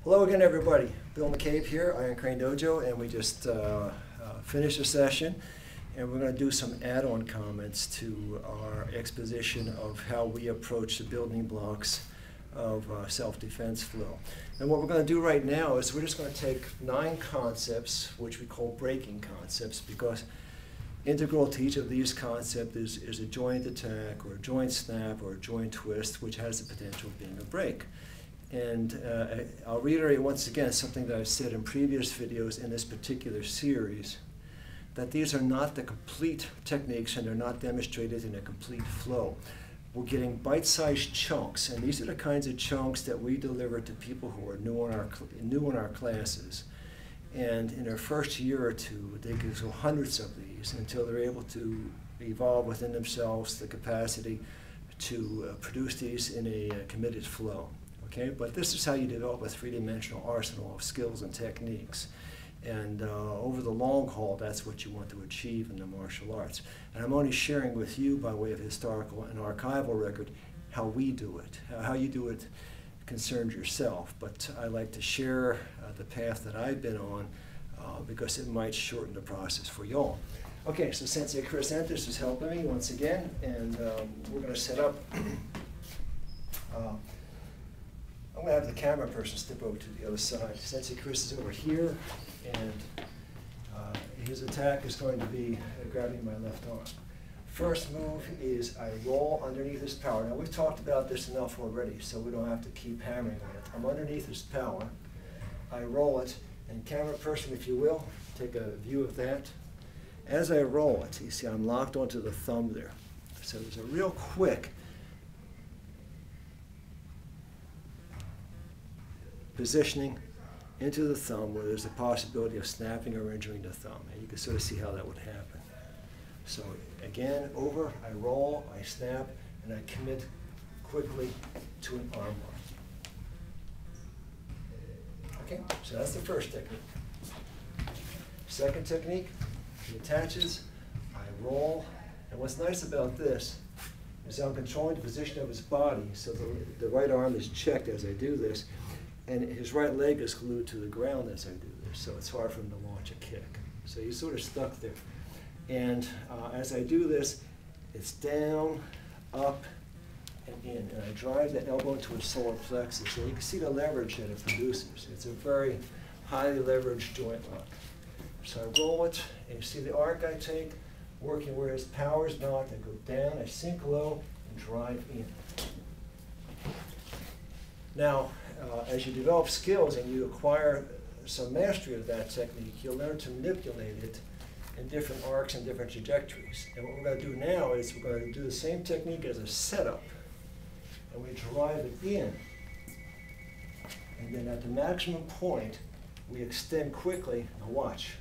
Hello again, everybody. Bill McCabe here, Iron Crane Dojo, and we just finished a session, and we're going to do some add-on comments to our exposition of how we approach the building blocks of self-defense flow. And what we're going to do right now is we're just going to take 9 concepts, which we call breaking concepts, because integral to each of these concepts is a joint attack, or a joint snap, or a joint twist, which has the potential of being a break. And I'll reiterate once again something that I've said in previous videos in this particular series, that these are not the complete techniques and they're not demonstrated in a complete flow. We're getting bite-sized chunks, and these are the kinds of chunks that we deliver to people who are new in our classes. And in their first year or two, they can do hundreds of these until they're able to evolve within themselves the capacity to produce these in a committed flow. Okay? But this is how you develop a three-dimensional arsenal of skills and techniques. And over the long haul, that's what you want to achieve in the martial arts. And I'm only sharing with you, by way of historical and archival record, how we do it. How you do it concerns yourself, but I like to share the path that I've been on because it might shorten the process for you all. Okay, so Sensei Chris Entis is helping me once again, and we're going to set up. I'm going to have the camera person step over to the other side. Sensei Chris is over here, and his attack is going to be grabbing my left arm. First move is I roll underneath his power. Now, we've talked about this enough already, so we don't have to keep hammering on it. I'm underneath his power. I roll it, and camera person, if you will, take a view of that. As I roll it, you see I'm locked onto the thumb there. So there's a real quick positioning into the thumb where there's a possibility of snapping or injuring the thumb. And you can sort of see how that would happen. So again, over, I roll, I snap, and I commit quickly to an arm lock. Okay, so that's the first technique. Second technique, he attaches, I roll, and what's nice about this is I'm controlling the position of his body, so the right arm is checked as I do this, and his right leg is glued to the ground as I do this, so it's hard for him to launch a kick. So he's sort of stuck there. And as I do this, it's down, up, and in. And I drive that elbow into his solar plexus. And you can see the leverage that it produces. It's a very highly leveraged joint lock. So I roll it, and you see the arc I take, working where his power is not. I go down, I sink low, and drive in. Now, as you develop skills and you acquire some mastery of that technique, you'll learn to manipulate it in different arcs and different trajectories. And what we're going to do now is we're going to do the same technique as a setup, and we drive it in. And then at the maximum point, we extend quickly, now watch,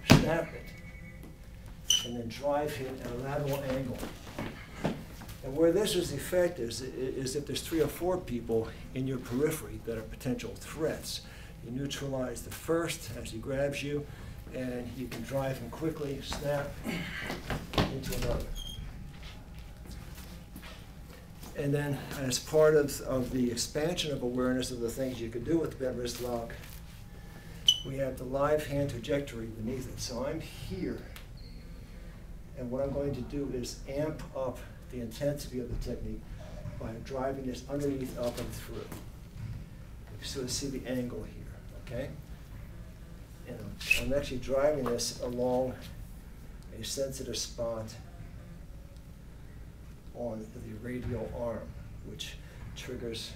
snap it, and then drive him at a lateral angle. And where this is effective is if there's 3 or 4 people in your periphery that are potential threats. You neutralize the first as he grabs you, and you can drive him quickly, snap into another. And then as part of the expansion of awareness of the things you could do with the bent wrist lock, we have the live hand trajectory beneath it. So I'm here, and what I'm going to do is amp up the intensity of the technique by driving this underneath, up, and through. You sort of see the angle here, okay? And I'm actually driving this along a sensitive spot on the radial arm, which triggers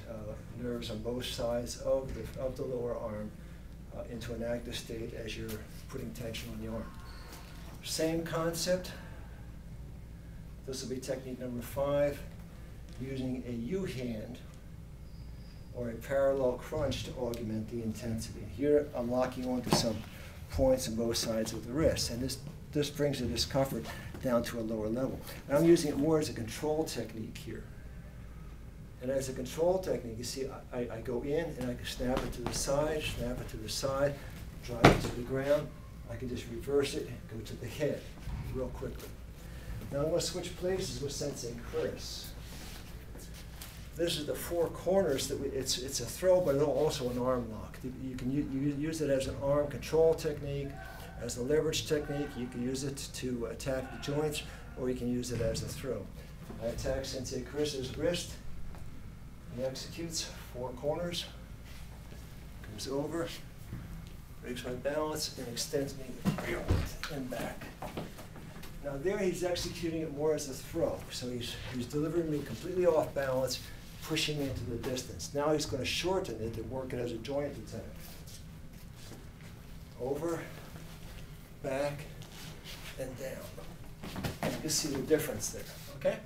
nerves on both sides of the lower arm into an active state as you're putting tension on the arm. Same concept. This will be technique number 5, using a U-hand or a parallel crunch to augment the intensity. Here I'm locking onto some points on both sides of the wrist, and this brings the discomfort down to a lower level. And I'm using it more as a control technique here. And as a control technique, you see I go in and I can snap it to the side, snap it to the side, drive it to the ground. I can just reverse it and go to the head real quickly. Now I'm going to switch places with Sensei Chris. This is the four corners. It's a throw, but also an arm lock. You can use it as an arm control technique, as a leverage technique. You can use it to attack the joints, or you can use it as a throw. I attack Sensei Chris's wrist. He executes four corners, comes over, breaks my balance, and extends me and back. Now there he's executing it more as a throw. So he's delivering me completely off balance, pushing me into the distance. Now he's going to shorten it and work it as a joint attack. Over, back, and down. And you can see the difference there, okay?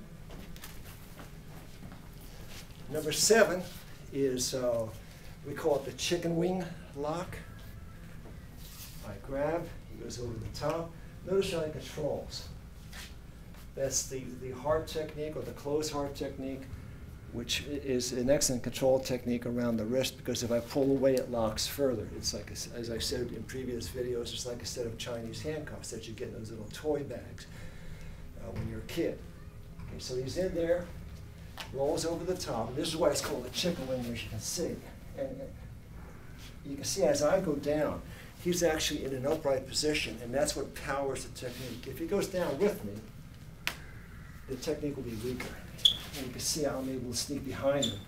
Number 7 is, we call it the chicken wing lock. I grab, he goes over the top. Notice how he controls. That's the heart technique, or the closed heart technique, which is an excellent control technique around the wrist, because if I pull away, it locks further. It's like, as I said in previous videos, it's like a set of Chinese handcuffs that you get in those little toy bags when you're a kid. Okay, so he's in there, rolls over the top. And this is why it's called a chicken wing, as you can see. And you can see as I go down, he's actually in an upright position, and that's what powers the technique. If he goes down with me, the technique will be weaker. And you can see how I'm able to sneak behind him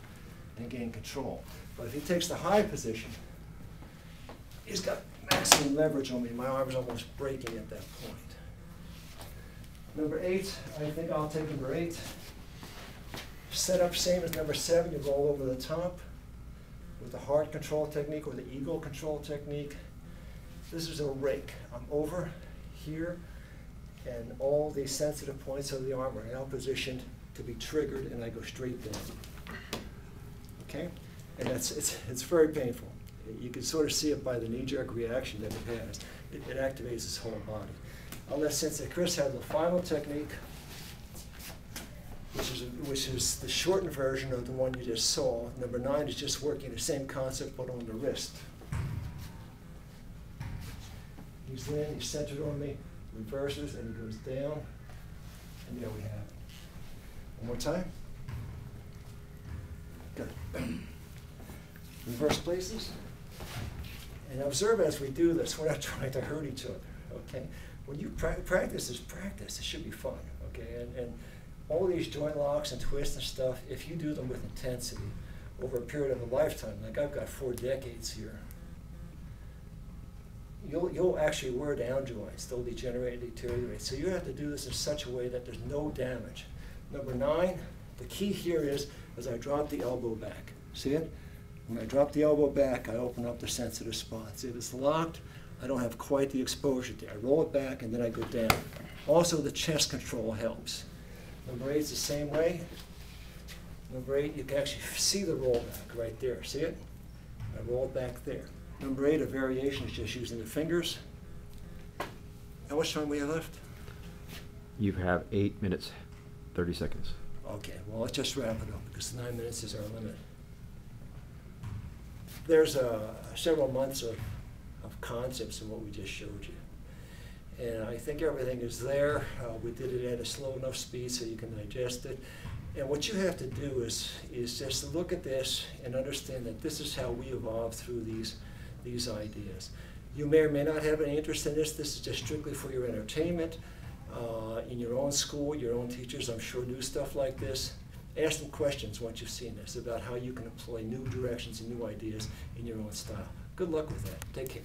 and gain control. But if he takes the high position, he's got maximum leverage on me. My arm's almost breaking at that point. Number 8, I think I'll take number 8. Set up same as number 7. You roll over the top with the heart control technique or the eagle control technique. This is a rake. I'm over here, and all the sensitive points of the arm are now positioned to be triggered, and I go straight down. Okay? And it's very painful. You can sort of see it by the knee-jerk reaction that it has. It activates his whole body. I'll let Sensei Chris have the final technique, which is the shortened version of the one you just saw. Number 9 is just working the same concept, but on the wrist. He's in, he's centered on me, reverses, and he goes down, and there we have it. One more time. Good. Reverse places. And observe as we do this, we're not trying to hurt each other, okay? When you practice is practice, it should be fun, okay? And all these joint locks and twists and stuff, if you do them with intensity over a period of a lifetime, like I've got 4 decades here, you'll actually wear down joints. They'll degenerate and deteriorate. So you have to do this in such a way that there's no damage. Number 9, the key here is as I drop the elbow back. See it? When I drop the elbow back, I open up the sensitive spots. If it's locked, I don't have quite the exposure there. I roll it back and then I go down. Also, the chest control helps. Number 8 is the same way. Number 8, you can actually see the rollback right there. See it? I roll it back there. Number 8, a variation is just using the fingers. How much time we have left? You have 8 minutes, 30 seconds. Okay, well, let's just wrap it up because 9 minutes is our limit. There's several months of concepts in what we just showed you. And I think everything is there. We did it at a slow enough speed so you can digest it. And what you have to do is just look at this and understand that this is how we evolved through these ideas. You may or may not have any interest in this. This is just strictly for your entertainment. In your own school, your own teachers, I'm sure, do stuff like this. Ask them questions once you've seen this about how you can employ new directions and new ideas in your own style. Good luck with that. Take care.